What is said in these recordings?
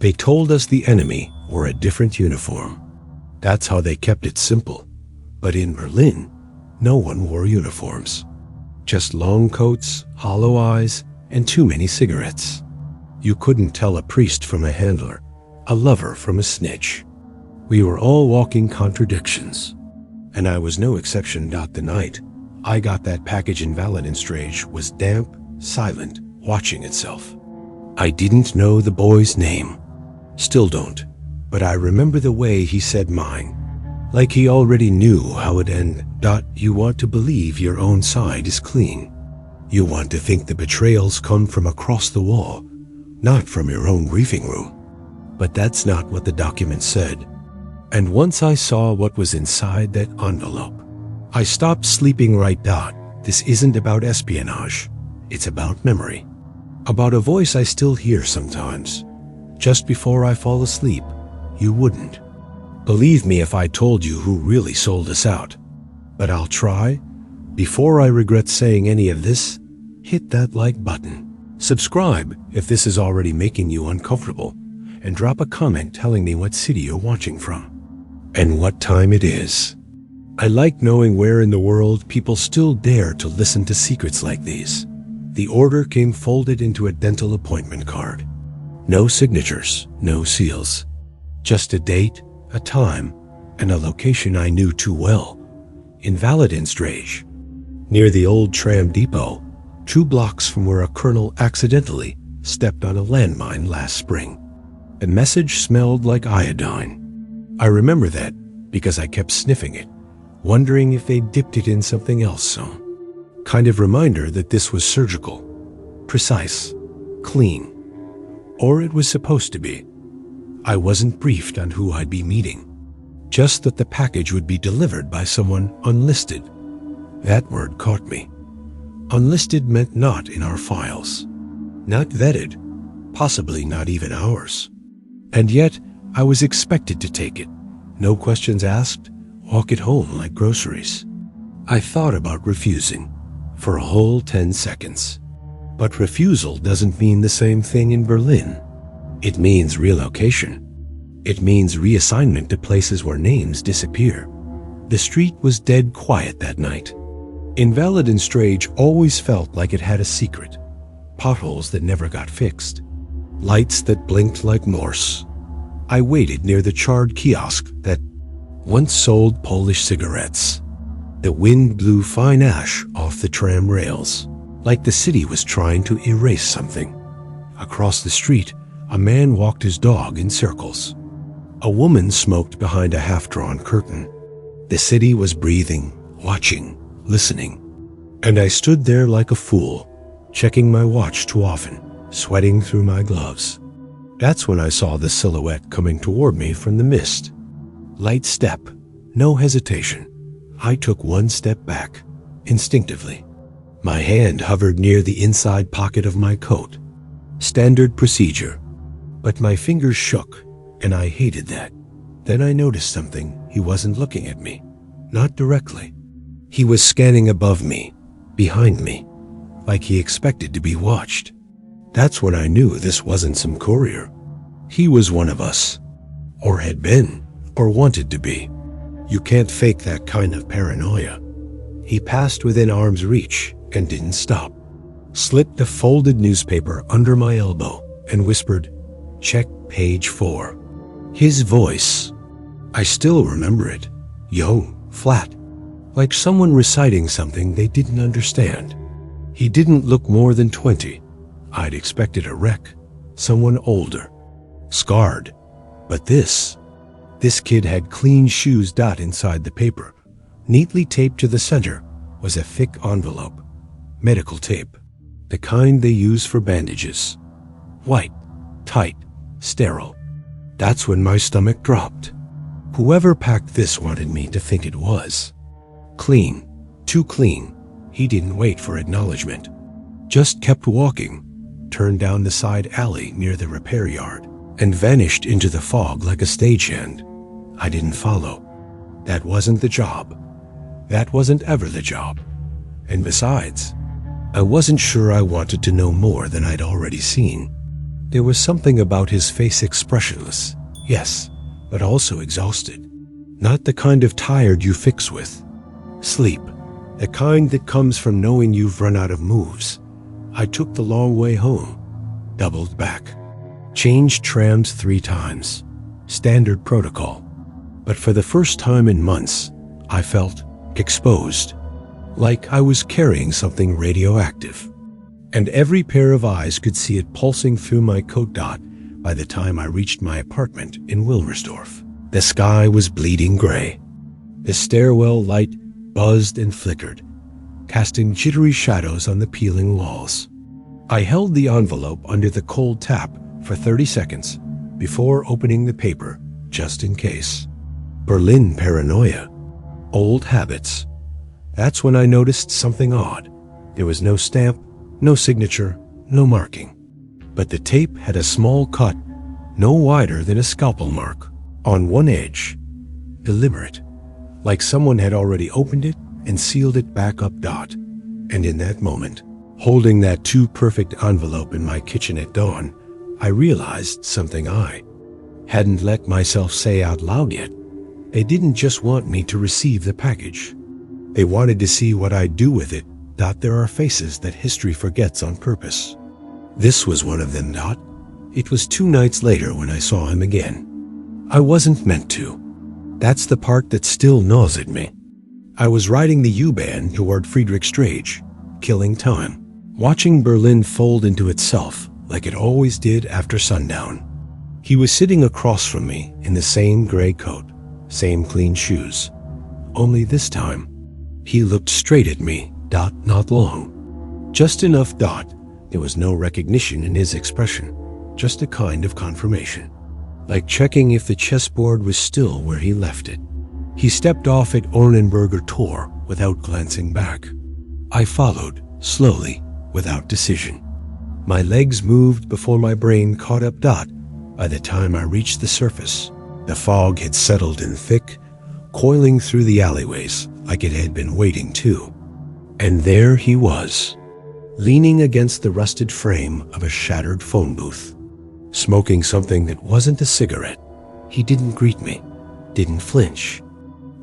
They told us the enemy wore a different uniform. That's how they kept it simple. But in Berlin, no one wore uniforms. Just long coats, hollow eyes, and too many cigarettes. You couldn't tell a priest from a handler, a lover from a snitch. We were all walking contradictions. And I was no exception. The night I got that package in Vanishing was damp, silent, watching itself. I didn't know the boy's name. Still don't. But I remember the way he said mine. Like he already knew how it ended. You want to believe your own side is clean. You want to think the betrayals come from across the wall, not from your own briefing room. But that's not what the document said. And once I saw what was inside that envelope, I stopped sleeping right. This isn't about espionage. It's about memory. About a voice I still hear sometimes. Just before I fall asleep, you wouldn't believe me if I told you who really sold us out. But I'll try. Before I regret saying any of this, hit that like button. Subscribe if this is already making you uncomfortable, and drop a comment telling me what city you're watching from and what time it is. I like knowing where in the world people still dare to listen to secrets like these. The order came folded into a dental appointment card. No signatures, no seals. Just a date, a time, and a location I knew too well. In Vanishing, near the old tram depot, 2 blocks from where a colonel accidentally stepped on a landmine last spring. The message smelled like iodine. I remember that because I kept sniffing it, wondering if they dipped it in something else. Some kind of reminder that this was surgical, precise, clean. Or it was supposed to be. I wasn't briefed on who I'd be meeting. Just that the package would be delivered by someone unlisted. That word caught me. Unlisted meant not in our files. Not vetted. Possibly not even ours. And yet, I was expected to take it. No questions asked. Walk it home like groceries. I thought about refusing for a whole 10 seconds. But refusal doesn't mean the same thing in Berlin. It means relocation. It means reassignment to places where names disappear. The street was dead quiet that night. Vanishing always felt like it had a secret. Potholes that never got fixed. Lights that blinked like Morse. I waited near the charred kiosk that once sold Polish cigarettes. The wind blew fine ash off the tram rails, like the city was trying to erase something. Across the street, a man walked his dog in circles. A woman smoked behind a half-drawn curtain. The city was breathing, watching, listening. And I stood there like a fool, checking my watch too often, sweating through my gloves. That's when I saw the silhouette coming toward me from the mist. Light step, no hesitation. I took 1 step back, instinctively. My hand hovered near the inside pocket of my coat. Standard procedure. But my fingers shook, and I hated that. Then I noticed something. He wasn't looking at me. Not directly. He was scanning above me, behind me, like he expected to be watched. That's when I knew this wasn't some courier. He was one of us. Or had been, or wanted to be. You can't fake that kind of paranoia. He passed within arm's reach and didn't stop. Slipped the folded newspaper under my elbow and whispered, "Check page 4. His voice. I still remember it. Young, flat. Like someone reciting something they didn't understand. He didn't look more than 20. I'd expected a wreck. Someone older. Scarred. But this kid had clean shoes. Inside the paper, neatly taped to the center, was a thick envelope. Medical tape. The kind they use for bandages. White, tight, sterile. That's when my stomach dropped. Whoever packed this wanted me to think it was. Clean. Too clean. He didn't wait for acknowledgement. Just kept walking, turned down the side alley near the repair yard, and vanished into the fog like a stagehand. I didn't follow. That wasn't the job. That wasn't ever the job. And besides, I wasn't sure I wanted to know more than I'd already seen. There was something about his face expressionless, yes, but also exhausted. Not the kind of tired you fix with. Sleep, the kind that comes from knowing you've run out of moves. I took the long way home, doubled back, changed trams 3 times, standard protocol. But for the first time in months, I felt exposed, like I was carrying something radioactive. And every pair of eyes could see it pulsing through my coat dot by the time I reached my apartment in Wilmersdorf. The sky was bleeding gray. The stairwell light buzzed and flickered, casting jittery shadows on the peeling walls. I held the envelope under the cold tap for 30 seconds before opening the paper, just in case. Berlin paranoia. Old habits. That's when I noticed something odd. There was no stamp, no signature, no marking. But the tape had a small cut, no wider than a scalpel mark, on one edge. Deliberate. Like someone had already opened it and sealed it back up dot. And in that moment, holding that too perfect envelope in my kitchen at dawn, I realized something I hadn't let myself say out loud yet. They didn't just want me to receive the package. They wanted to see what I'd do with it. Dot, there are faces that history forgets on purpose. This was one of them, Dot. It was 2 nights later when I saw him again. I wasn't meant to. That's the part that still gnaws at me. I was riding the U-Bahn toward Friedrichstraße, killing time, watching Berlin fold into itself like it always did after sundown. He was sitting across from me in the same gray coat, same clean shoes. Only this time, he looked straight at me, Dot, not long. Just enough, Dot. There was no recognition in his expression, just a kind of confirmation. Like checking if the chessboard was still where he left it. He stepped off at Ornenberger Tor without glancing back. I followed, slowly, without decision. My legs moved before my brain caught up, Dot. By the time I reached the surface, the fog had settled in thick, coiling through the alleyways like it had been waiting too. And there he was, leaning against the rusted frame of a shattered phone booth, smoking something that wasn't a cigarette. He didn't greet me, didn't flinch,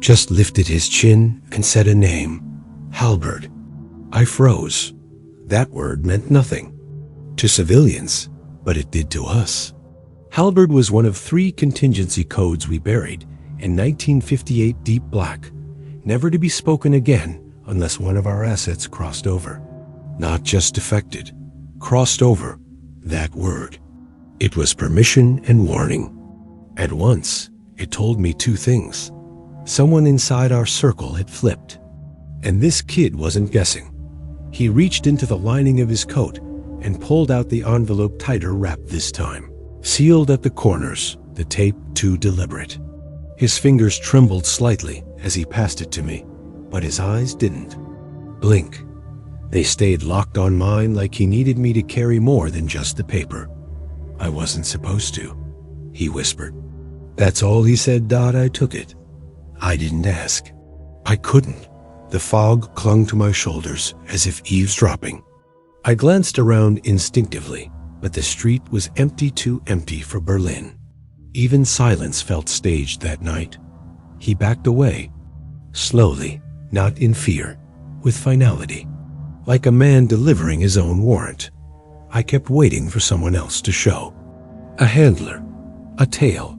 just lifted his chin and said a name, Halbert. I froze. That word meant nothing to civilians, but it did to us. Halbert was one of 3 contingency codes we buried in 1958 deep black, never to be spoken again unless one of our assets crossed over. Not just defected, crossed over, that word. It was permission and warning. At once, it told me 2 things. Someone inside our circle had flipped. And this kid wasn't guessing. He reached into the lining of his coat and pulled out the envelope tighter wrapped this time. Sealed at the corners, the tape too deliberate. His fingers trembled slightly as he passed it to me, but his eyes didn't blink. They stayed locked on mine like he needed me to carry more than just the paper. I wasn't supposed to, he whispered. That's all he said, Dot. I took it. I didn't ask. I couldn't. The fog clung to my shoulders as if eavesdropping. I glanced around instinctively, but the street was empty, too empty for Berlin. Even silence felt staged that night. He backed away, slowly, not in fear, with finality, like a man delivering his own warrant. I kept waiting for someone else to show. A handler, a tail,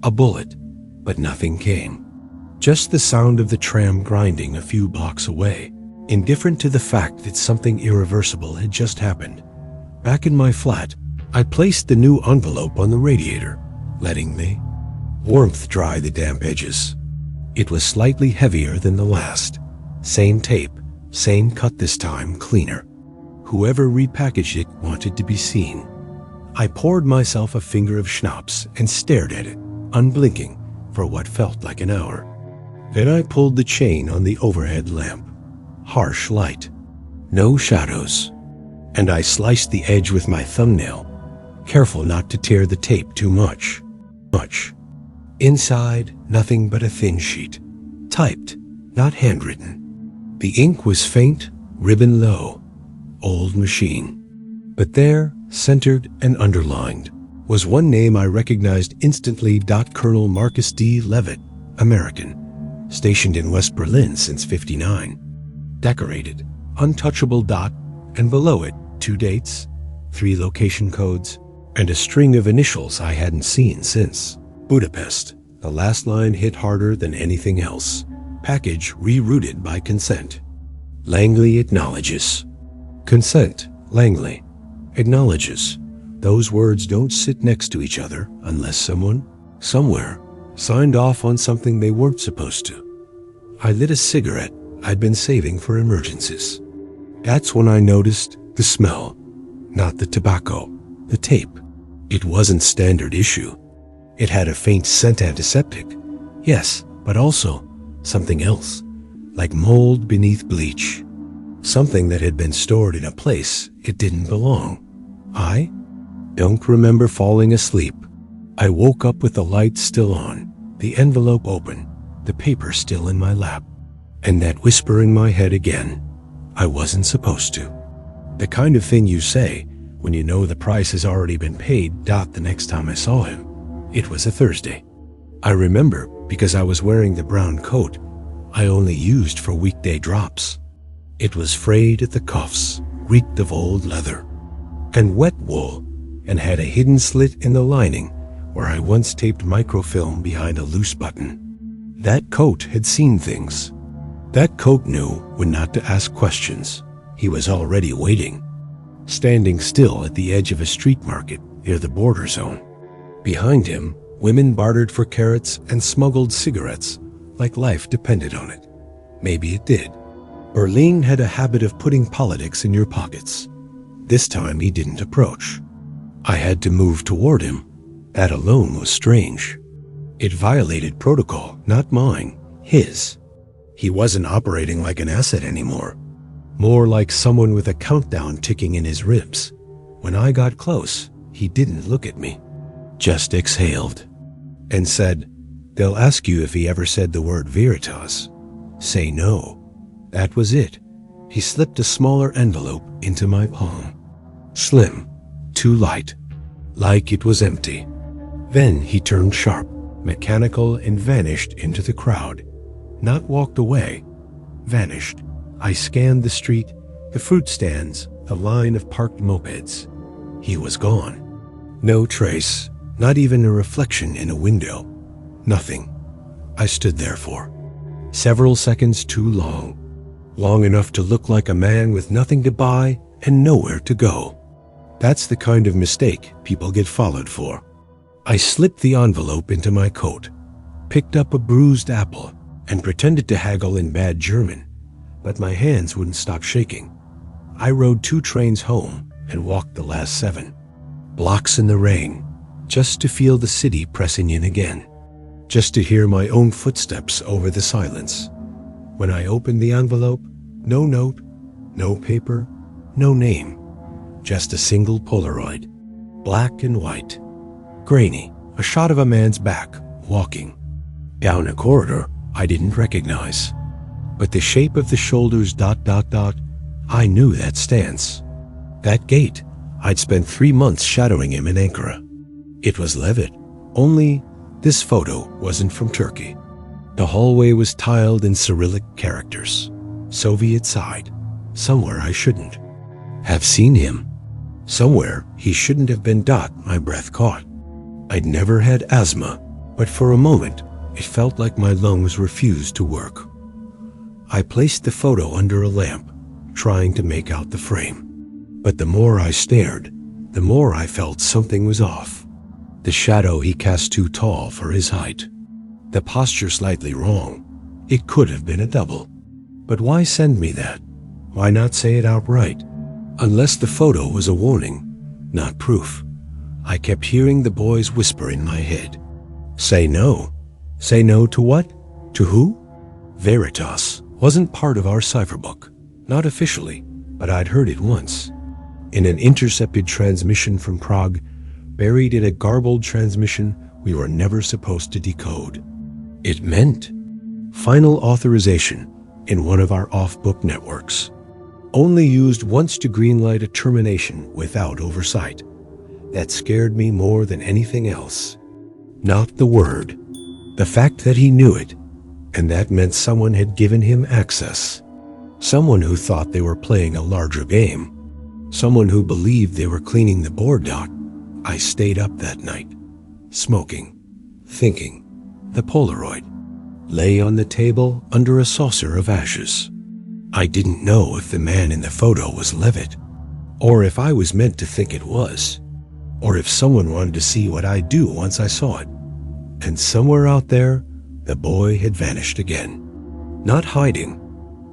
a bullet, but nothing came. Just the sound of the tram grinding a few blocks away, indifferent to the fact that something irreversible had just happened. Back in my flat, I placed the new envelope on the radiator, letting the warmth dry the damp edges. It was slightly heavier than the last. Same tape, same cut this time, cleaner. Whoever repackaged it wanted to be seen. I poured myself a finger of schnapps and stared at it, unblinking, for what felt like an hour. Then I pulled the chain on the overhead lamp. Harsh light. No shadows. And I sliced the edge with my thumbnail, careful not to tear the tape too much. Inside, nothing but a thin sheet. Typed, not handwritten. The ink was faint, ribbon low. Old machine. But there, centered and underlined, was one name I recognized instantly. Colonel Marcus D. Levitt, American, stationed in West Berlin since '59. Decorated, untouchable. And below it, 2 dates, 3 location codes, and a string of initials I hadn't seen since. Budapest. The last line hit harder than anything else. Package rerouted by consent. Langley acknowledges. Consent. Langley acknowledges. Those words don't sit next to each other unless someone, somewhere, signed off on something they weren't supposed to. I lit a cigarette I'd been saving for emergencies. That's when I noticed the smell. Not the tobacco, the tape. It wasn't standard issue. It had a faint scent, antiseptic. Yes, but also something else, like mold beneath bleach. Something that had been stored in a place it didn't belong. I don't remember falling asleep. I woke up with the light still on, the envelope open, the paper still in my lap, and that whisper in my head again. I wasn't supposed to. The kind of thing you say when you know the price has already been paid. The next time I saw him, it was a Thursday. I remember because I was wearing the brown coat I only used for weekday drops. It was frayed at the cuffs, reeked of old leather and wet wool, and had a hidden slit in the lining where I once taped microfilm behind a loose button. That coat had seen things. That coat knew when not to ask questions. He was already waiting, standing still at the edge of a street market near the border zone. Behind him, women bartered for carrots and smuggled cigarettes like life depended on it. Maybe it did. Berlin had a habit of putting politics in your pockets. This time he didn't approach. I had to move toward him. That alone was strange. It violated protocol, not mine, his. He wasn't operating like an asset anymore. More like someone with a countdown ticking in his ribs. When I got close, he didn't look at me, just exhaled, and said, "They'll ask you if he ever said the word Veritas. Say no." That was it. He slipped a smaller envelope into my palm. Slim, too light, like it was empty. Then he turned sharp, mechanical, and vanished into the crowd. Not walked away, vanished. I scanned the street, the fruit stands, the line of parked mopeds. He was gone. No trace, not even a reflection in a window. Nothing. I stood there for several seconds, too long. Long enough to look like a man with nothing to buy and nowhere to go. That's the kind of mistake people get followed for. I slipped the envelope into my coat, picked up a bruised apple, and pretended to haggle in bad German, but my hands wouldn't stop shaking. I rode 2 trains home and walked the last 7 blocks in the rain, just to feel the city pressing in again, just to hear my own footsteps over the silence. When I opened the envelope, no note, no paper, no name, just a single Polaroid, black and white, grainy, a shot of a man's back, walking down a corridor I didn't recognize. But the shape of the shoulders, I knew that stance. That gait, I'd spent 3 months shadowing him in Ankara. It was Levitt, only this photo wasn't from Turkey. The hallway was tiled in Cyrillic characters. Soviet side. Somewhere I shouldn't have seen him. Somewhere he shouldn't have been. My breath caught. I'd never had asthma, but for a moment it felt like my lungs refused to work. I placed the photo under a lamp, trying to make out the frame. But the more I stared, the more I felt something was off. The shadow he cast too tall for his height. The posture slightly wrong. It could have been a double. But why send me that? Why not say it outright? Unless the photo was a warning, not proof. I kept hearing the boy's whisper in my head. Say no. Say no to what? To who? Veritas wasn't part of our cipherbook. Not officially, but I'd heard it once. In an intercepted transmission from Prague, buried in a garbled transmission we were never supposed to decode. It meant final authorization in one of our off-book networks. only used once to greenlight a termination without oversight. That scared me more than anything else. Not the word, the fact that he knew it, and that meant someone had given him access. Someone who thought they were playing a larger game. Someone who believed they were cleaning the board. I stayed up that night, smoking, thinking. The Polaroid lay on the table under a saucer of ashes. I didn't know if the man in the photo was Levitt, or if I was meant to think it was, or if someone wanted to see what I'd do once I saw it. And somewhere out there, the boy had vanished again. Not hiding,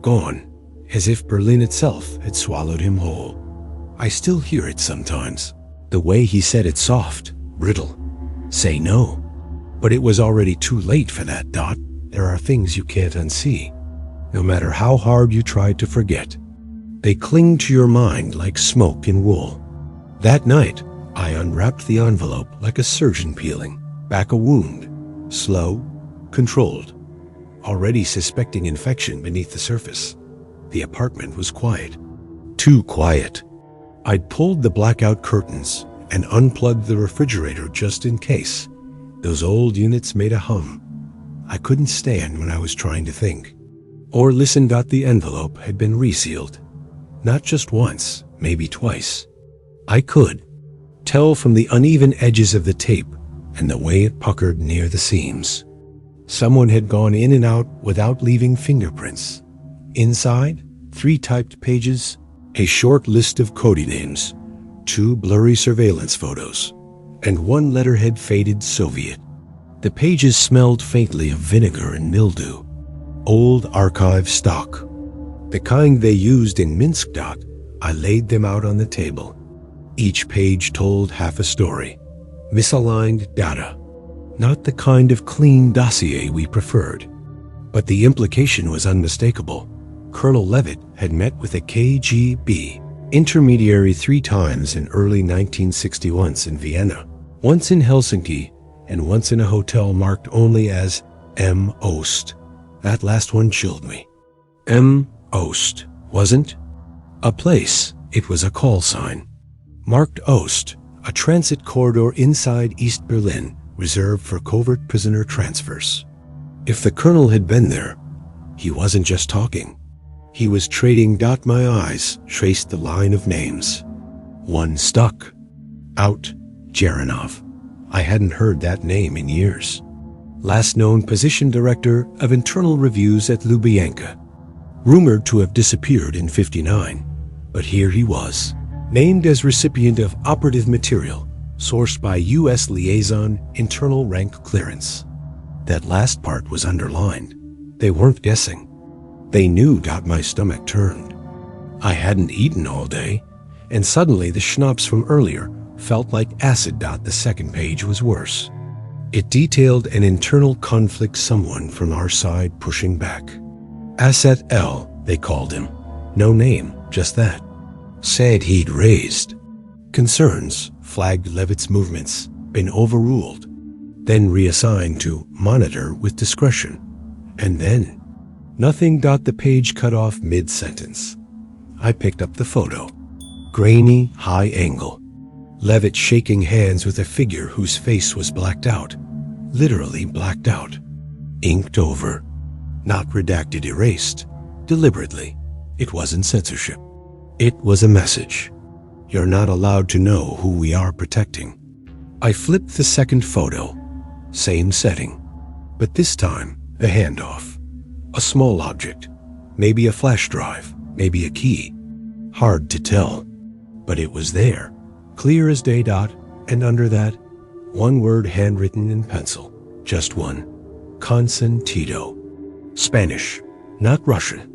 gone, as if Berlin itself had swallowed him whole. I still hear it sometimes, the way he said it soft, brittle. Say no. But it was already too late for that. There are things you can't unsee, no matter how hard you try to forget. They cling to your mind like smoke in wool. That night, I unwrapped the envelope like a surgeon peeling back a wound, slow, controlled, already suspecting infection beneath the surface. The apartment was quiet. Too quiet. I'd pulled the blackout curtains and unplugged the refrigerator just in case. Those old units made a hum I couldn't stand when I was trying to think. Or listen. The envelope had been resealed. Not just once, maybe twice. I could tell from the uneven edges of the tape and the way it puckered near the seams. Someone had gone in and out without leaving fingerprints. Inside, 3 typed pages, a short list of code names, 2 blurry surveillance photos, and 1 letterhead faded Soviet. The pages smelled faintly of vinegar and mildew. Old archive stock. The kind they used in Minsk. I laid them out on the table. Each page told half a story. Misaligned data. Not the kind of clean dossier we preferred. But the implication was unmistakable. Colonel Levitt had met with a KGB intermediary 3 times in early 1961 in Vienna, once in Helsinki, and once in a hotel marked only as M. Ost. That last one chilled me. M. Ost wasn't a place, it was a call sign. Marked Ost, a transit corridor inside East Berlin reserved for covert prisoner transfers. If the colonel had been there, he wasn't just talking. He was trading. My eyes traced the line of names. One stuck out. Jeranov. I hadn't heard that name in years. Last known position director of internal reviews at Lubyanka. Rumored to have disappeared in '59, but here he was, named as recipient of operative material, sourced by U.S. liaison internal rank clearance. That last part was underlined. They weren't guessing. They knew. My stomach turned. I hadn't eaten all day, and suddenly the schnapps from earlier felt like acid. The second page was worse. It detailed an internal conflict, someone from our side pushing back. Asset L, they called him. No name, just that. Said he'd raised concerns, flagged Levitt's movements, been overruled, then reassigned to monitor with discretion. And then nothing. The page cut off mid-sentence. I picked up the photo. Grainy, high angle. Levitt shaking hands with a figure whose face was blacked out. Literally blacked out. Inked over. Not redacted, erased. Deliberately. It wasn't censorship. It was a message. You're not allowed to know who we are protecting. I flipped the second photo. Same setting. But this time, the handoff. A small object. Maybe a flash drive. Maybe a key. Hard to tell. But it was there. Clear as day. And under that, 1 word handwritten in pencil. Just one. Consentito. Spanish. Not Russian.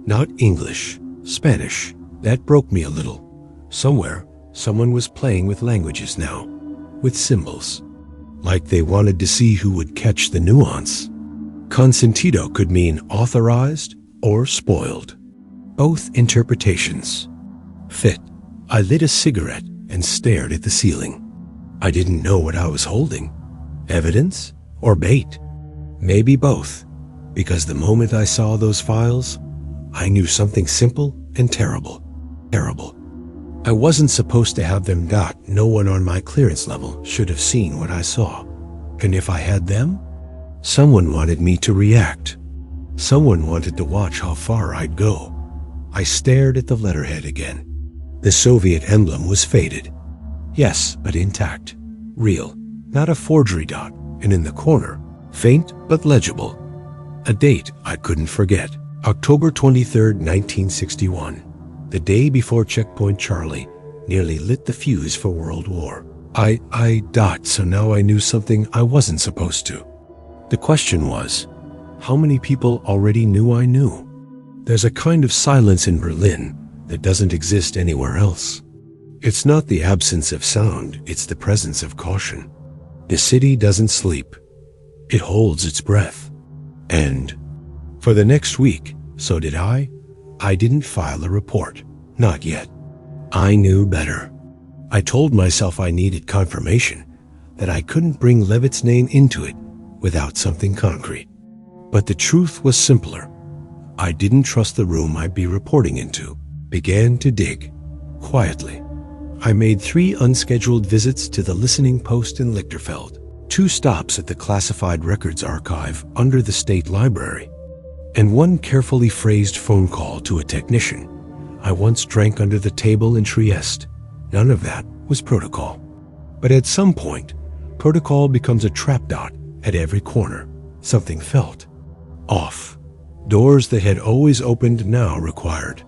Not English. Spanish. That broke me a little. Somewhere, someone was playing with languages now. With symbols. Like they wanted to see who would catch the nuance. Consentito could mean authorized or spoiled. Both interpretations fit. I lit a cigarette and stared at the ceiling. I didn't know what I was holding. Evidence or bait? Maybe both, because the moment I saw those files, I knew something simple and terrible. Terrible. I wasn't supposed to have them. No one on my clearance level should have seen what I saw. And if I had them? Someone wanted me to react. Someone wanted to watch how far I'd go. I stared at the letterhead again. The Soviet emblem was faded. Yes, but intact. Real. Not a forgery. And in the corner, faint but legible, a date I couldn't forget. October 23rd, 1961. The day before Checkpoint Charlie nearly lit the fuse for World War. So now I knew something I wasn't supposed to. The question was, how many people already knew I knew? There's a kind of silence in Berlin that doesn't exist anywhere else. It's not the absence of sound, it's the presence of caution. The city doesn't sleep. It holds its breath. And for the next week, so did I. I didn't file a report. Not yet. I knew better. I told myself I needed confirmation, that I couldn't bring Levitt's name into it without something concrete. But the truth was simpler. I didn't trust the room I'd be reporting into. Began to dig. Quietly. I made 3 unscheduled visits to the listening post in Lichterfeld, 2 stops at the Classified Records Archive under the State Library, and 1 carefully phrased phone call to a technician I once drank under the table in Trieste. None of that was protocol. But at some point, protocol becomes a trap dot at every corner. Something felt off. Doors that had always opened now required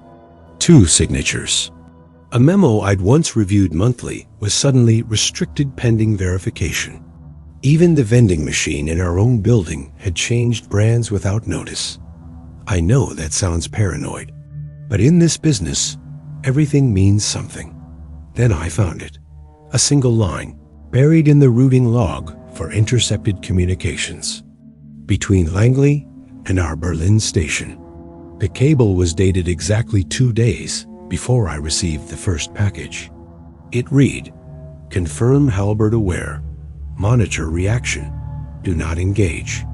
2 signatures. A memo I'd once reviewed monthly was suddenly restricted pending verification. Even the vending machine in our own building had changed brands without notice. I know that sounds paranoid, but in this business, everything means something. Then I found it. A single line, buried in the routing log for intercepted communications. Between Langley and our Berlin station. The cable was dated exactly 2 days before I received the first package. It read, "Confirm Halbert aware. Monitor reaction. Do not engage."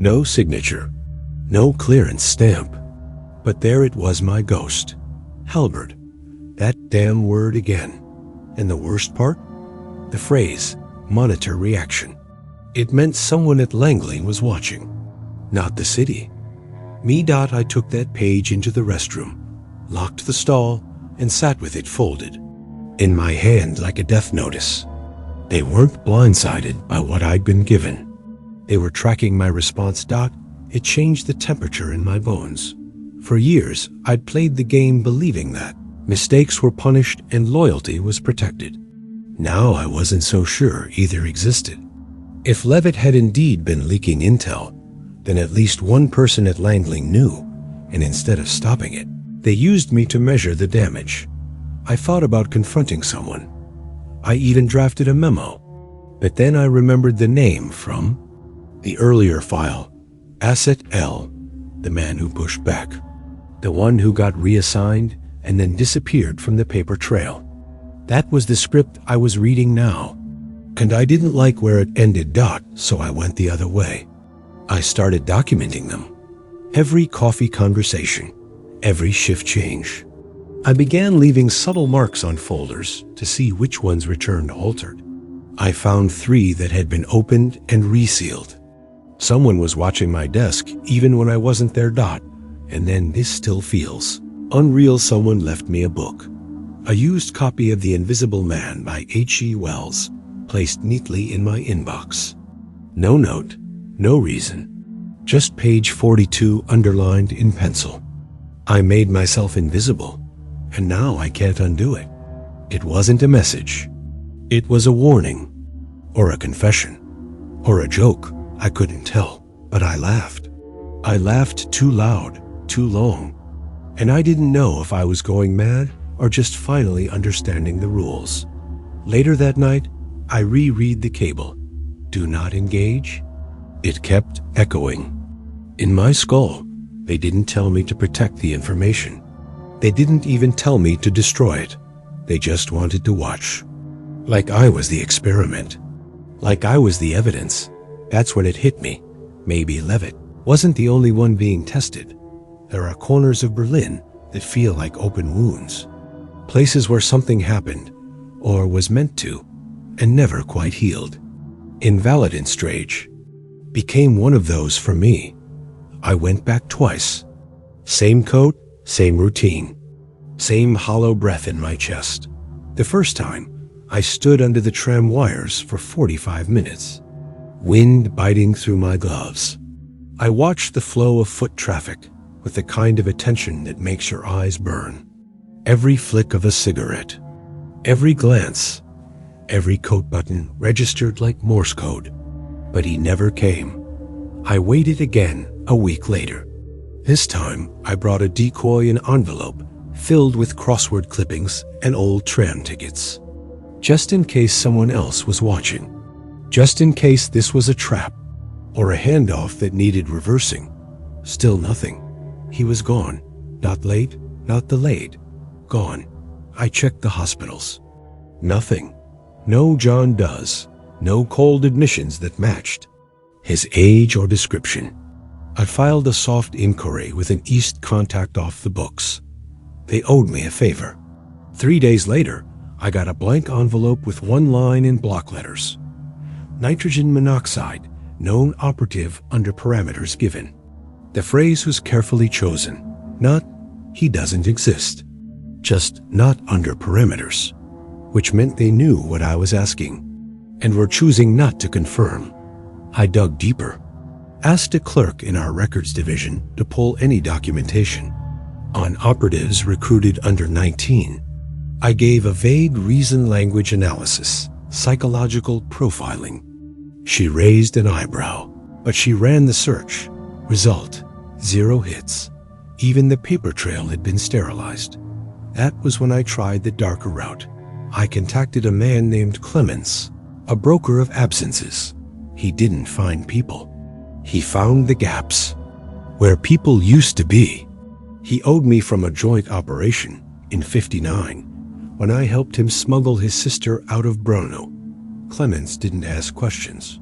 No signature. No clearance stamp. But there it was, my ghost. Halbert. That damn word again. And the worst part? The phrase, monitor reaction. It meant someone at Langley was watching. Not the city. I took that page into the restroom, locked the stall, and sat with it folded in my hand like a death notice. They weren't blindsided by what I'd been given. They were tracking my response. It changed the temperature in my bones. For years, I'd played the game believing that mistakes were punished and loyalty was protected. Now I wasn't so sure either existed. If Levitt had indeed been leaking intel, then at least one person at Langley knew, and instead of stopping it, they used me to measure the damage. I thought about confronting someone. I even drafted a memo. But then I remembered the name from the earlier file. Asset L, the man who pushed back. The one who got reassigned and then disappeared from the paper trail. That was the script I was reading now. And I didn't like where it ended. So I went the other way. I started documenting them. Every coffee conversation, every shift change. I began leaving subtle marks on folders to see which ones returned altered. I found 3 that had been opened and resealed. Someone was watching my desk even when I wasn't there. And then this still feels unreal. Someone left me a book. A used copy of The Invisible Man by H.G. Wells, placed neatly in my inbox. No note. No reason. Just page 42 underlined in pencil. I made myself invisible, and now I can't undo it. It wasn't a message. It was a warning, or a confession, or a joke. I couldn't tell, but I laughed. I laughed too loud, too long, and I didn't know if I was going mad or just finally understanding the rules. Later that night, I reread the cable. Do not engage. It kept echoing. In my skull, they didn't tell me to protect the information. They didn't even tell me to destroy it. They just wanted to watch. Like I was the experiment. Like I was the evidence. That's when it hit me. Maybe Levitt wasn't the only one being tested. There are corners of Berlin that feel like open wounds. Places where something happened, or was meant to, and never quite healed. Invalid and Strange became one of those for me. I went back twice. Same coat, same routine, same hollow breath in my chest. The first time, I stood under the tram wires for 45 minutes, wind biting through my gloves. I watched the flow of foot traffic with the kind of attention that makes your eyes burn. Every flick of a cigarette, every glance, every coat button registered like Morse code. But he never came. I waited again a week later. This time, I brought a decoy and envelope filled with crossword clippings and old tram tickets, just in case someone else was watching, just in case this was a trap or a handoff that needed reversing. Still nothing. He was gone. Not late, not delayed. Gone. I checked the hospitals. Nothing. No John Does. No cold admissions that matched his age or description. I filed a soft inquiry with an East contact off the books. They owed me a favor. 3 days later, I got a blank envelope with one line in block letters. Nitrogen monoxide, known operative under parameters given. The phrase was carefully chosen. Not, he doesn't exist. Just not under parameters, which meant they knew what I was asking and were choosing not to confirm. I dug deeper. Asked a clerk in our records division to pull any documentation on operatives recruited under 19. I gave a vague reason language analysis, psychological profiling. She raised an eyebrow, but she ran the search. Result, 0 hits. Even the paper trail had been sterilized. That was when I tried the darker route. I contacted a man named Clemens, a broker of absences. He didn't find people. He found the gaps, where people used to be. He owed me from a joint operation in '59 when I helped him smuggle his sister out of Brno. Clemens didn't ask questions,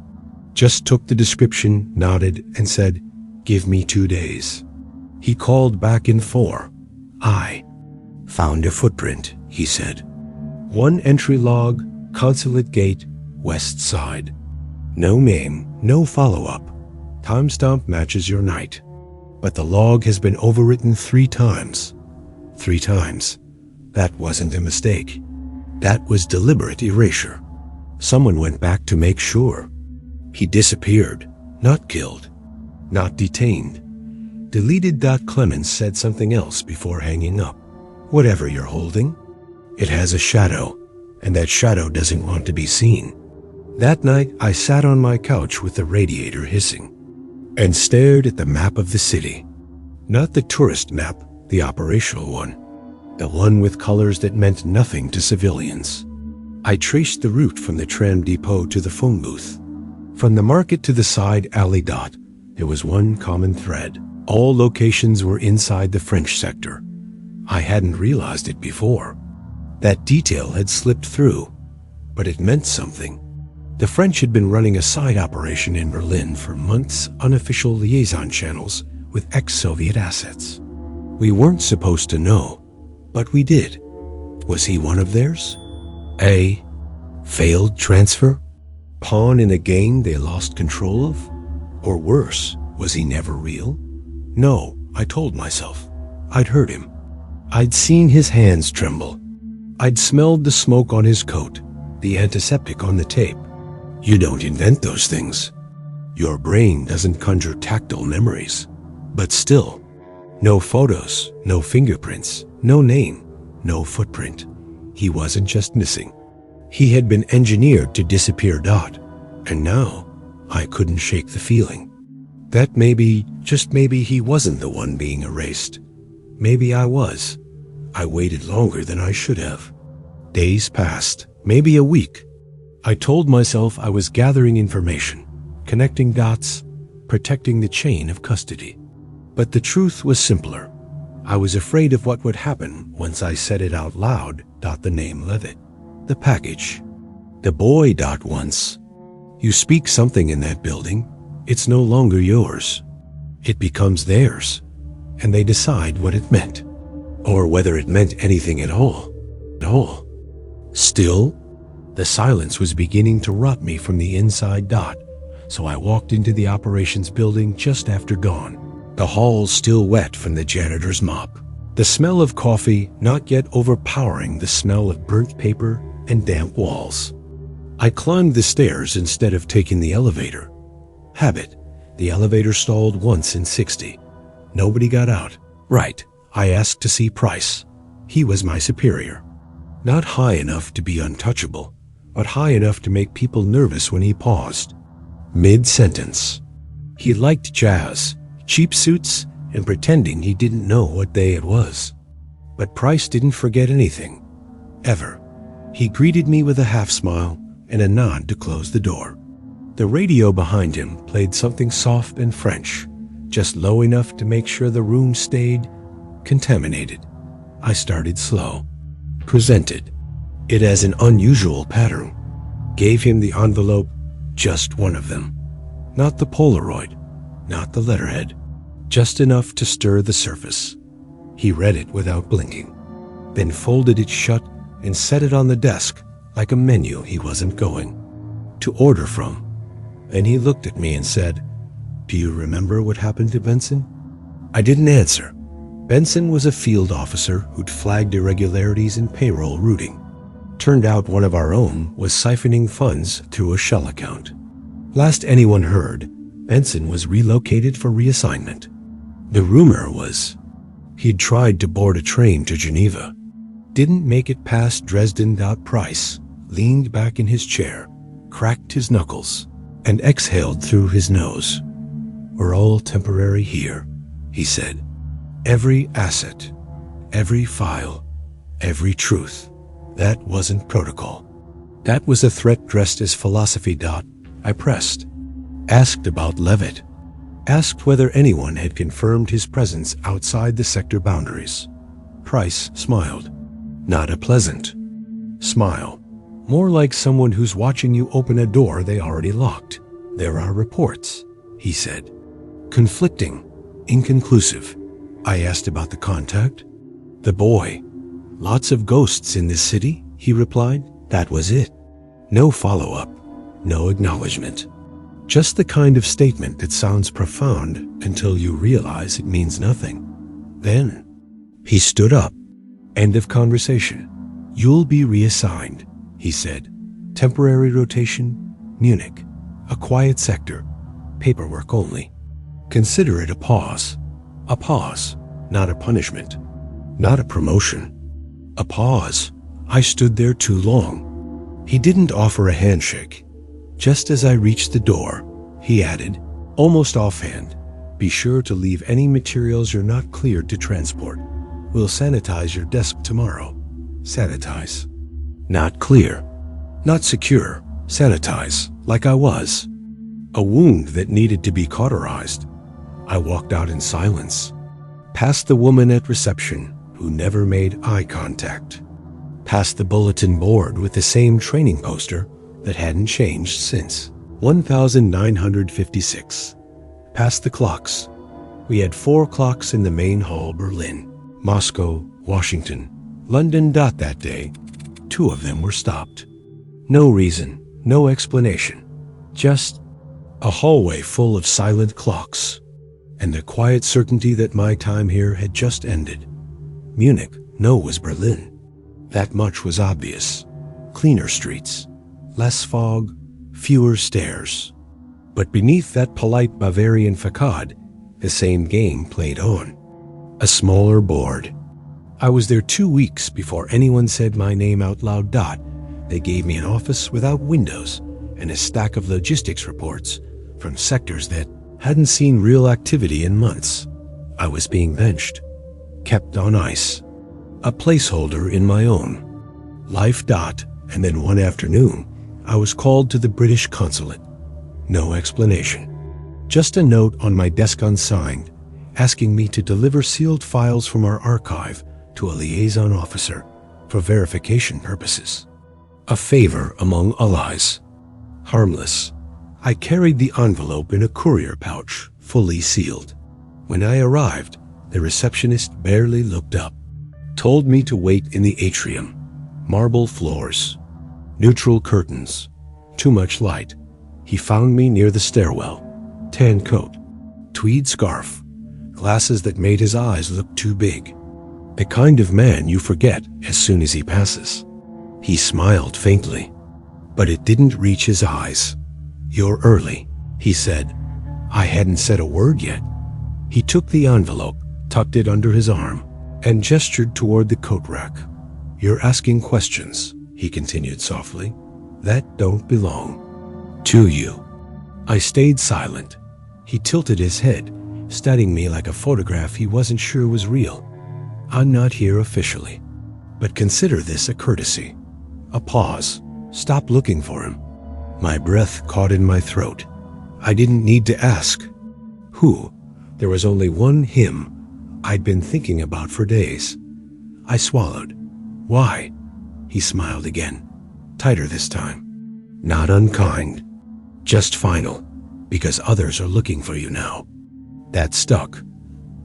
just took the description, nodded, and said, "Give me 2 days." He called back in 4. I found a footprint, he said. 1 entry log, Consulate Gate, West Side. No name, no follow-up. Timestamp matches your night. But the log has been overwritten 3 times. 3 times. That wasn't a mistake. That was deliberate erasure. Someone went back to make sure. He disappeared, not killed, not detained. Deleted. Clemens said something else before hanging up. Whatever you're holding, it has a shadow, and that shadow doesn't want to be seen. That night, I sat on my couch with the radiator hissing and stared at the map of the city. Not the tourist map, the operational one. The one with colors that meant nothing to civilians. I traced the route from the tram depot to the phone booth. From the market to the side alley. There was one common thread. All locations were inside the French sector. I hadn't realized it before. That detail had slipped through, but it meant something. The French had been running a side operation in Berlin for months, unofficial liaison channels with ex-Soviet assets. We weren't supposed to know, but we did. Was he one of theirs? A failed transfer? Pawn in a game they lost control of? Or worse, was he never real? No, I told myself. I'd heard him. I'd seen his hands tremble. I'd smelled the smoke on his coat, the antiseptic on the tape. You don't invent those things. Your brain doesn't conjure tactile memories. But still, no photos, no fingerprints, no name, no footprint. He wasn't just missing. He had been engineered to disappear. And now, I couldn't shake the feeling that maybe, just maybe, he wasn't the one being erased. Maybe I was. I waited longer than I should have. Days passed, maybe a week. I told myself I was gathering information, connecting dots, protecting the chain of custody. But the truth was simpler. I was afraid of what would happen once I said it out loud. The name Levitt. The package. The boy. Once you speak something in that building, it's no longer yours. It becomes theirs, and they decide what it meant. or whether it meant anything at all. Still, the silence was beginning to rot me from the inside. So I walked into the operations building just after dawn. The halls still wet from the janitor's mop. The smell of coffee not yet overpowering the smell of burnt paper and damp walls. I climbed the stairs instead of taking the elevator. Habit. The elevator stalled once in 60. Nobody got out. Right. I asked to see Price. He was my superior. Not high enough to be untouchable, but high enough to make people nervous when he paused. Mid-sentence. He liked jazz, cheap suits, and pretending he didn't know what day it was. But Price didn't forget anything. Ever. He greeted me with a half smile and a nod to close the door. The radio behind him played something soft and French, just low enough to make sure the room stayed contaminated. I started slow. Presented it as an unusual pattern. Gave him the envelope, just one of them. Not the Polaroid, not the letterhead, just enough to stir the surface. He read it without blinking, then folded it shut and set it on the desk like a menu he wasn't going to order from. And he looked at me and said, "Do you remember what happened to Benson?" I didn't answer. Benson was a field officer who'd flagged irregularities in payroll routing. Turned out one of our own was siphoning funds through a shell account. Last anyone heard, Benson was relocated for reassignment. The rumor was he'd tried to board a train to Geneva. Didn't make it past Dresden. Price leaned back in his chair, cracked his knuckles, and exhaled through his nose. "We're all temporary here," he said. "Every asset, every file, every truth. That wasn't protocol. That was a threat dressed as philosophy." I pressed. Asked about Levitt. Asked whether anyone had confirmed his presence outside the sector boundaries. Price smiled. Not a pleasant smile. More like someone who's watching you open a door they already locked. "There are reports," he said. "Conflicting, inconclusive." I asked about the contact. "The boy. Lots of ghosts in this city," he replied. That was it. No follow-up, no acknowledgement. Just the kind of statement that sounds profound until you realize it means nothing. Then he stood up. End of conversation. "You'll be reassigned," he said. "Temporary rotation, Munich. A quiet sector. Paperwork only. Consider it a pause. A pause, not a punishment. Not a promotion. A pause." I stood there too long. He didn't offer a handshake. Just as I reached the door, he added, almost offhand, "Be sure to leave any materials you're not cleared to transport. We'll sanitize your desk tomorrow." Sanitize. Not clear. Not secure. Sanitize, like I was. A wound that needed to be cauterized. I walked out in silence. Past the woman at reception, who never made eye contact. Past the bulletin board with the same training poster that hadn't changed since 1956. Past the clocks. We had 4 clocks in the main hall, Berlin, Moscow, Washington, London. That day, 2 of them were stopped. No reason, no explanation. Just a hallway full of silent clocks, and the quiet certainty that my time here had just ended. Munich, no, was Berlin. That much was obvious. Cleaner streets, less fog, fewer stairs. But beneath that polite Bavarian facade, the same game played on. A smaller board. I was there 2 weeks before anyone said my name out loud. They gave me an office without windows and a stack of logistics reports from sectors that hadn't seen real activity in months. I was being benched, kept on ice. A placeholder in my own life. And then one afternoon, I was called to the British consulate. No explanation. Just a note on my desk unsigned, asking me to deliver sealed files from our archive to a liaison officer for verification purposes. A favor among allies. Harmless. I carried the envelope in a courier pouch, fully sealed. When I arrived, the receptionist barely looked up. told me to wait in the atrium. Marble floors, neutral curtains, too much light. He found me near the stairwell. Tan coat, tweed scarf, glasses that made his eyes look too big. The kind of man you forget as soon as he passes. He smiled faintly, but it didn't reach his eyes. "You're early," he said. I hadn't said a word yet. He took the envelope, tucked it under his arm, and gestured toward the coat rack. "You're asking questions," he continued softly, "that don't belong to you." I stayed silent. He tilted his head, studying me like a photograph he wasn't sure was real. "I'm not here officially, but consider this a courtesy." A pause. "Stop looking for him." My breath caught in my throat. I didn't need to ask. Who? There was only one him I'd been thinking about for days. I swallowed. "Why?" He smiled again, tighter this time. "Not unkind, just final, because others are looking for you now." That stuck.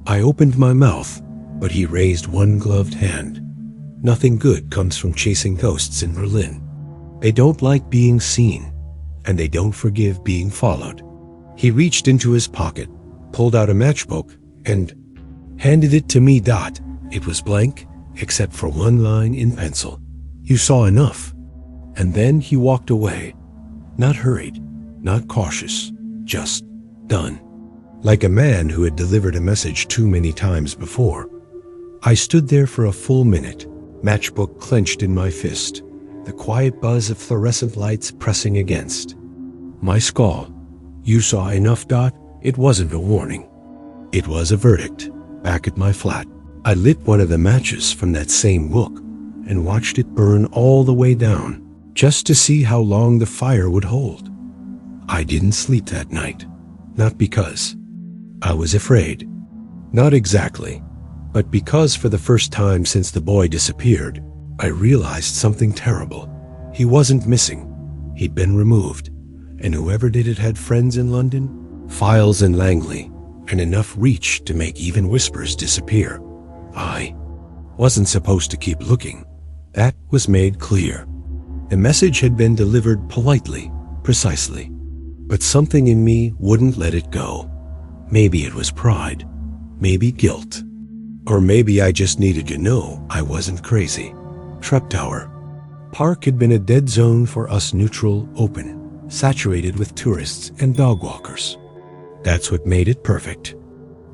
I opened my mouth, but he raised one gloved hand. Nothing good comes from chasing ghosts in Berlin. They don't like being seen, and they don't forgive being followed. He reached into his pocket, pulled out a matchbook, and handed it to me. It was blank, except for one line in pencil. "You saw enough." And then he walked away. Not hurried, not cautious, just done. Like a man who had delivered a message too many times before. I stood there for a full minute, matchbook clenched in my fist, the quiet buzz of fluorescent lights pressing against my skull. "You saw enough." It wasn't a warning. It was a verdict. Back at my flat, I lit one of the matches from that same book and watched it burn all the way down, just to see how long the fire would hold. I didn't sleep that night. Not because I was afraid. Not exactly. But because for the first time since the boy disappeared, I realized something terrible. He wasn't missing. He'd been removed. And whoever did it had friends in London, files in Langley, and enough reach to make even whispers disappear. I wasn't supposed to keep looking. That was made clear. The message had been delivered politely, precisely. But something in me wouldn't let it go. Maybe it was pride. Maybe guilt. Or maybe I just needed to know I wasn't crazy. Treptower Park had been a dead zone for us, neutral, open, saturated with tourists and dog walkers. That's what made it perfect.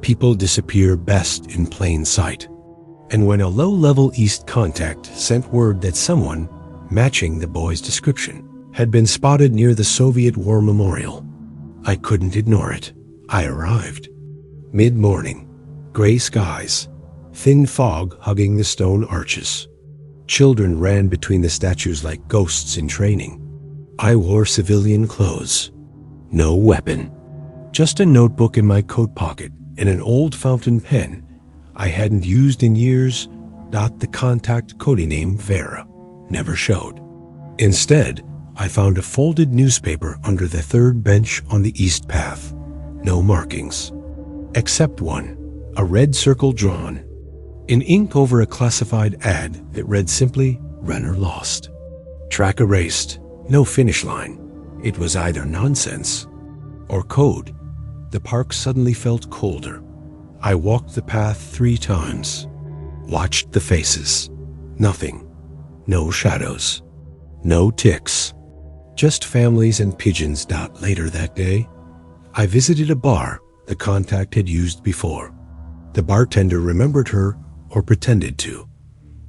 People disappear best in plain sight. And when a low-level East contact sent word that someone, matching the boy's description, had been spotted near the Soviet War Memorial, I couldn't ignore it. I arrived. Mid-morning, gray skies, thin fog hugging the stone arches. Children ran between the statues like ghosts in training. I wore civilian clothes. No weapon. Just a notebook in my coat pocket and an old fountain pen I hadn't used in years. The contact code name Vera never showed. Instead, I found a folded newspaper under the third bench on the east path. No markings. Except one, a red circle drawn in ink over a classified ad that read simply, "Runner lost. Track erased. No finish line." It was either nonsense or code. The park suddenly felt colder. I walked the path 3 times, watched the faces. Nothing. No shadows. No ticks. Just families and pigeons. Later that day, I visited a bar the contact had used before. The bartender remembered her, or pretended to.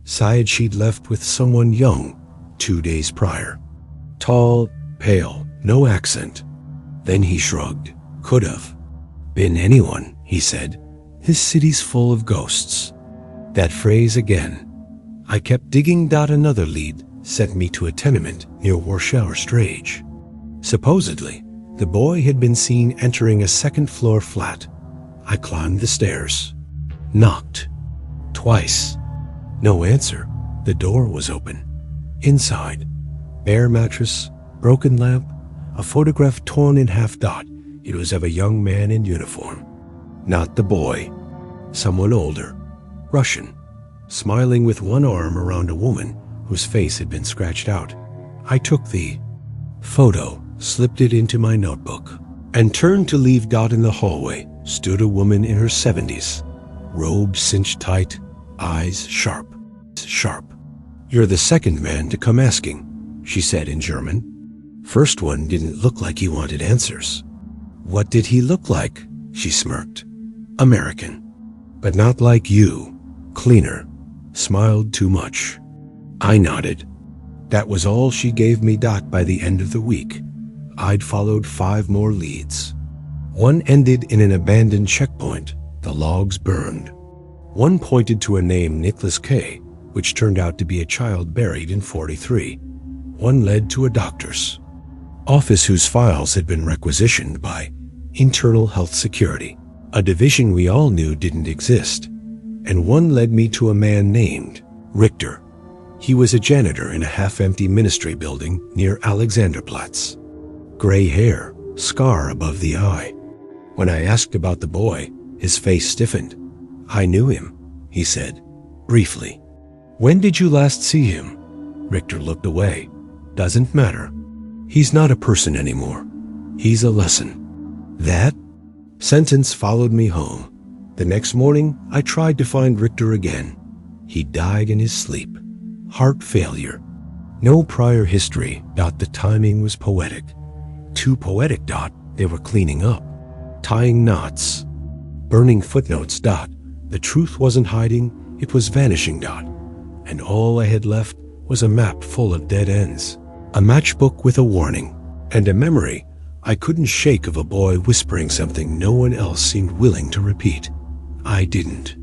Said she'd left with someone young 2 days prior. Tall, pale, no accent. Then he shrugged. "Could have been anyone," he said. "This city's full of ghosts." That phrase again. I kept digging. Another lead sent me to a tenement near Warschauer Straße. Supposedly, the boy had been seen entering a second-floor flat. I climbed the stairs. Knocked. Twice. No answer. The door was open. Inside, bare mattress, broken lamp, a photograph torn in half. It was of a young man in uniform. Not the boy. Someone older. Russian. smiling with one arm around a woman whose face had been scratched out. I took the photo, slipped it into my notebook, and turned to leave. In the hallway stood a woman in her 70s, robe cinched tight, eyes sharp. "You're the second man to come asking," she said in German. "First one didn't look like he wanted answers." "What did he look like?" she smirked. "American. But not like you. Cleaner. Smiled too much." I nodded. That was all she gave me. By the end of the week, I'd followed 5 more leads. One ended in an abandoned checkpoint. The logs burned. One pointed to a name, Nicholas K., which turned out to be a child buried in 43. One led to a doctor's office whose files had been requisitioned by Internal Health Security, a division we all knew didn't exist. And one led me to a man named Richter. He was a janitor in a half-empty ministry building near Alexanderplatz. Gray hair, scar above the eye. When I asked about the boy, his face stiffened. "I knew him," he said, briefly. "When did you last see him?" Richter looked away. "Doesn't matter. He's not a person anymore. He's a lesson." That sentence followed me home. The next morning, I tried to find Richter again. He died in his sleep. Heart failure. No prior history. The timing was poetic. Too poetic. They were cleaning up, tying knots, burning footnotes. The truth wasn't hiding, it was vanishing. And all I had left was a map full of dead ends, a matchbook with a warning, and a memory I couldn't shake of a boy whispering something no one else seemed willing to repeat. I didn't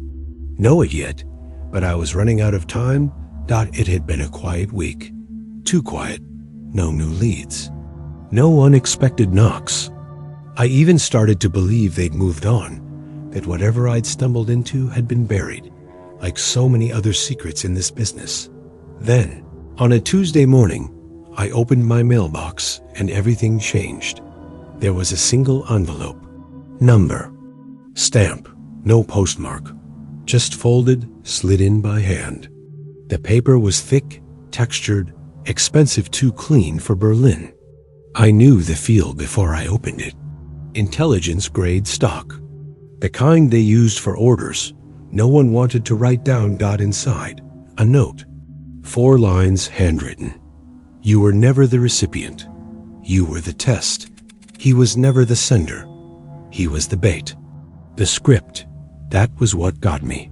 know it yet, but I was running out of time. It had been a quiet week. Too quiet. No new leads. No unexpected knocks. I even started to believe they'd moved on, that whatever I'd stumbled into had been buried, like so many other secrets in this business. Then, on a Tuesday morning, I opened my mailbox and everything changed. There was a single envelope. Number. Stamp. No postmark. Just folded, slid in by hand. The paper was thick, textured, expensive, too clean for Berlin. I knew the feel before I opened it. Intelligence-grade stock. The kind they used for orders. No one wanted to write down. Inside, a note. 4 lines handwritten. You were never the recipient. You were the test. He was never the sender. He was the bait. The script. That was what got me.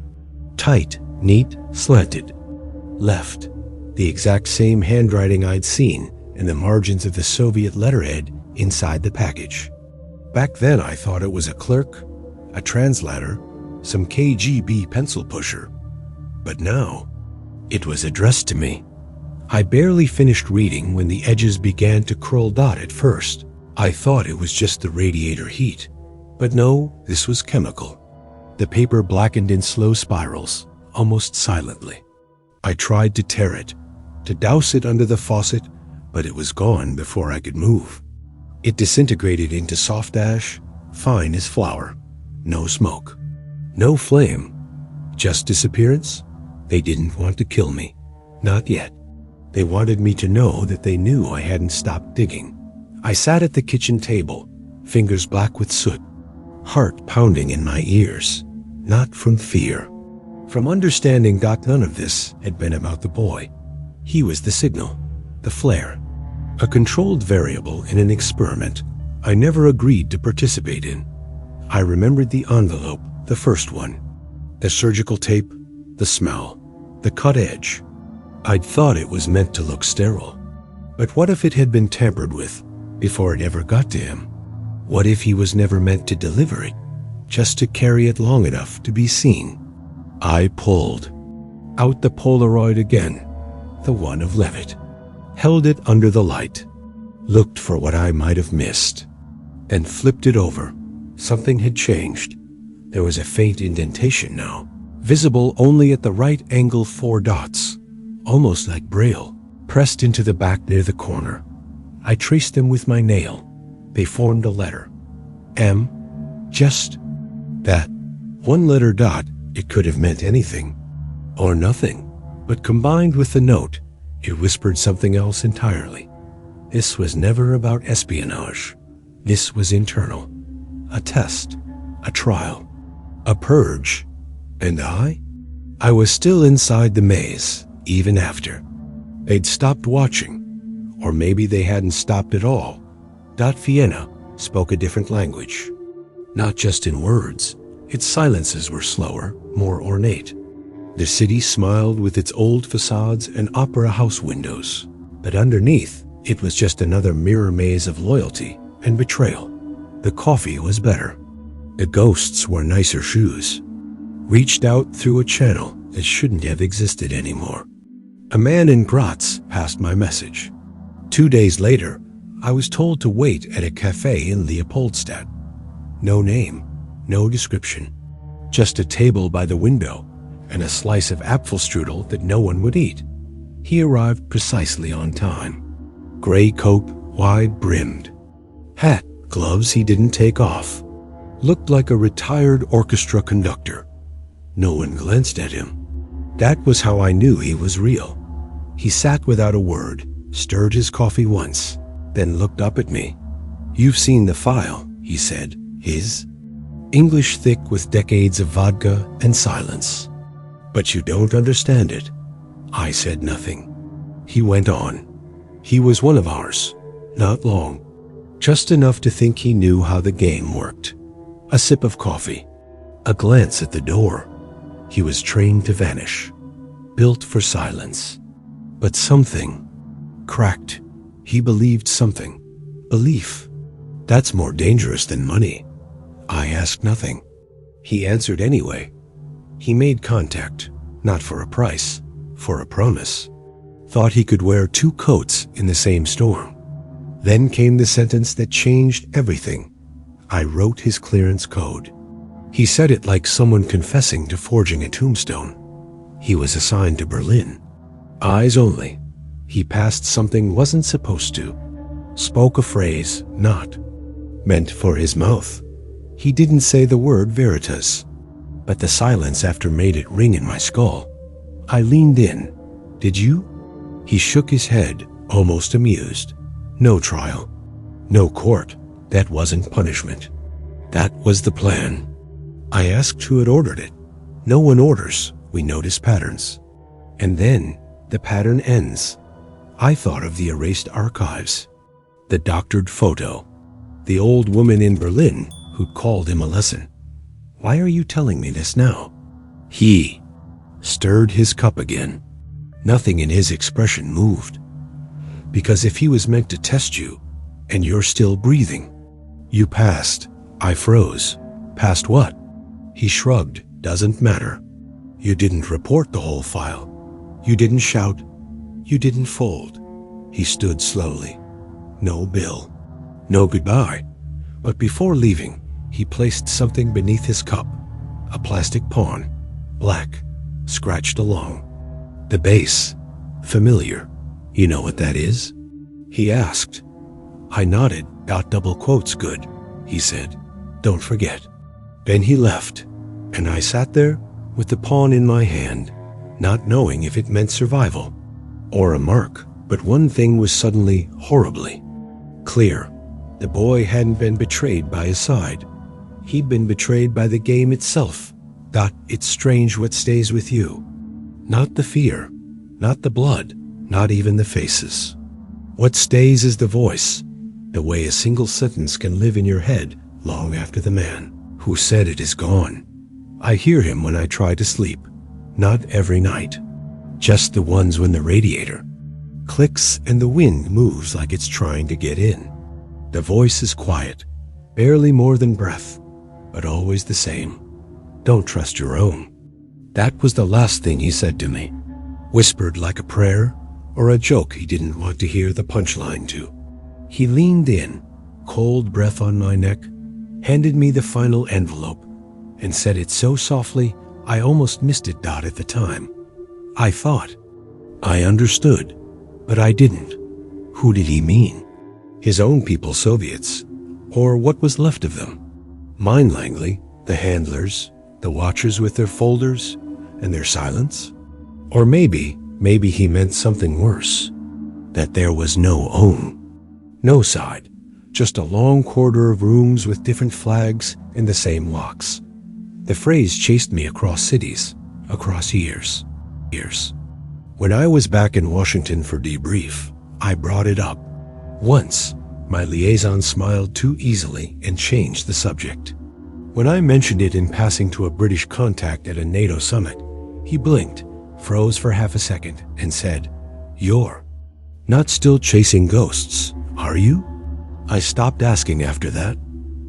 Tight, neat, slanted. Left. The exact same handwriting I'd seen in the margins of the Soviet letterhead inside the package. Back then I thought it was a clerk, a translator, some KGB pencil pusher. But now, it was addressed to me. I barely finished reading when the edges began to curl. At first, I thought it was just the radiator heat. But no, this was chemical. The paper blackened in slow spirals, almost silently. I tried to tear it, to douse it under the faucet, but it was gone before I could move. It disintegrated into soft ash, fine as flour. No smoke. No flame. Just disappearance? They didn't want to kill me. Not yet. They wanted me to know that they knew I hadn't stopped digging. I sat at the kitchen table, fingers black with soot, heart pounding in my ears. Not from fear. From understanding. None of this had been about the boy. He was the signal, the flare, a controlled variable in an experiment I never agreed to participate in. I remembered the envelope, the first one, the surgical tape, the smell, the cut edge. I'd thought it was meant to look sterile. But what if it had been tampered with before it ever got to him? What if he was never meant to deliver it, just to carry it long enough to be seen? I pulled out the Polaroid again, the one of Levitt, held it under the light, looked for what I might have missed, and flipped it over. Something had changed. There was a faint indentation now, visible only at the right angle. 4 dots, almost like Braille, pressed into the back near the corner. I traced them with my nail. They formed a letter. M. Just that. 1 letter. It could have meant anything. or nothing. But combined with the note, it whispered something else entirely. This was never about espionage. This was internal. A test, a trial, a purge. And I was still inside the maze, even after. They'd stopped watching, or maybe they hadn't stopped at all. Vienna spoke a different language. Not just in words, its silences were slower, more ornate. The city smiled with its old facades and opera house windows, but underneath, it was just another mirror maze of loyalty and betrayal. The coffee was better. The ghosts wore nicer shoes, reached out through a channel that shouldn't have existed anymore. A man in Graz passed my message. 2 days later, I was told to wait at a cafe in Leopoldstadt. No name, no description, just a table by the window and a slice of Apfelstrudel that no one would eat. He arrived precisely on time. Gray coat, wide-brimmed. Hat, gloves he didn't take off. Looked like a retired orchestra conductor. No one glanced at him. That was how I knew he was real. He sat without a word, stirred his coffee once, then looked up at me. "You've seen the file," he said, his English thick with decades of vodka and silence. "But you don't understand it." I said nothing. He went on. He was one of ours, not long, just enough to think he knew how the game worked. A sip of coffee, a glance at the door. He was trained to vanish, built for silence. But something cracked. He believed something. Belief. That's more dangerous than money. I asked nothing. He answered anyway. He made contact, not for a price, for a promise. Thought he could wear 2 coats in the same storm. Then came the sentence that changed everything. I wrote his clearance code. He said it like someone confessing to forging a tombstone. He was assigned to Berlin. Eyes only. He passed something wasn't supposed to. Spoke a phrase not meant for his mouth. He didn't say the word veritas, but the silence after made it ring in my skull. I leaned in. "Did you?" He shook his head, almost amused. "No trial. No court. That wasn't punishment. That was the plan." I asked who had ordered it. No one orders. We notice patterns. And then the pattern ends. I thought of the erased archives. The doctored photo. The old woman in Berlin who'd called him a lesson. "Why are you telling me this now?" He stirred his cup again. Nothing in his expression moved. Because if he was meant to test you, and you're still breathing, you passed. I froze. Past what? He shrugged. Doesn't matter. You didn't report the whole file. You didn't shout. You didn't fold. He stood slowly. No bill. No goodbye. But before leaving, he placed something beneath his cup. A plastic pawn. Black. Scratched along. The base. Familiar. You know what that is? He asked. I nodded. Double quotes good, he said. Don't forget. Then he left, and I sat there with the pawn in my hand, not knowing if it meant survival or a mark. But one thing was suddenly horribly clear. The boy hadn't been betrayed by his side. He'd been betrayed by the game itself. It's strange what stays with you. Not the fear, not the blood, not even the faces. What stays is the voice, the way a single sentence can live in your head long after the man who said it is gone. I hear him when I try to sleep. Not every night. Just the ones when the radiator clicks and the wind moves like it's trying to get in. The voice is quiet, barely more than breath, but always the same. Don't trust your own. That was the last thing he said to me. Whispered like a prayer or a joke he didn't want to hear the punchline to. He leaned in, cold breath on my neck, handed me the final envelope, and said it so softly I almost missed it at the time. I thought I understood, but I didn't. Who did he mean? His own people, Soviets, or what was left of them? Mine, Langley, the handlers, the watchers with their folders and their silence? Or maybe he meant something worse. That there was no own, no side, just a long corridor of rooms with different flags and the same locks. The phrase chased me across cities, across years. When I was back in Washington for debrief, I brought it up. Once, my liaison smiled too easily and changed the subject. When I mentioned it in passing to a British contact at a NATO summit, he blinked, froze for half a second, and said, "You're not still chasing ghosts, are you?" I stopped asking after that,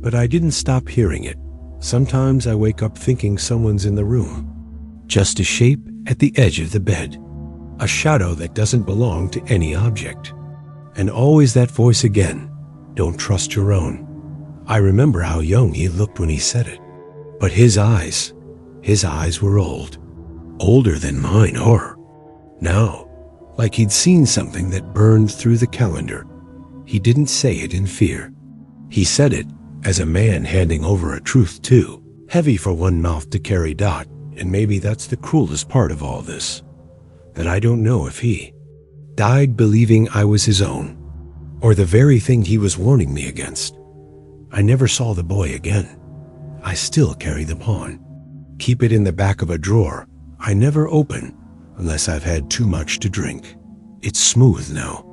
but I didn't stop hearing it. Sometimes I wake up thinking someone's in the room. Just a shape at the edge of the bed. A shadow that doesn't belong to any object. And always that voice again, "Don't trust your own." I remember how young he looked when he said it. But his eyes were old. Older than mine are. Now, like he'd seen something that burned through the calendar. He didn't say it in fear. He said it as a man handing over a truth too heavy for one mouth to carry. And maybe that's the cruelest part of all this. That I don't know if he died believing I was his own, or the very thing he was warning me against. I never saw the boy again. I still carry the pawn. Keep it in the back of a drawer. I never open unless I've had too much to drink. It's smooth now,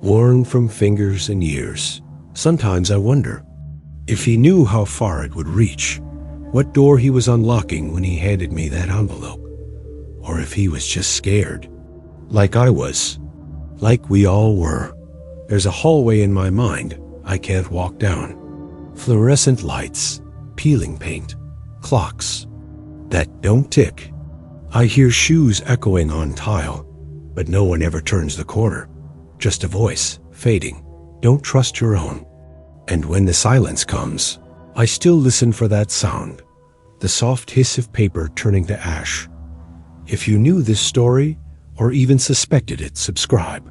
worn from fingers and years. Sometimes I wonder if he knew how far it would reach, what door he was unlocking when he handed me that envelope, or if he was just scared, like I was, like we all were. There's a hallway in my mind I can't walk down. Fluorescent lights, peeling paint, clocks that don't tick. I hear shoes echoing on tile, but no one ever turns the corner. Just a voice, fading. Don't trust your own. And when the silence comes, I still listen for that sound, the soft hiss of paper turning to ash. If you knew this story, or even suspected it, subscribe.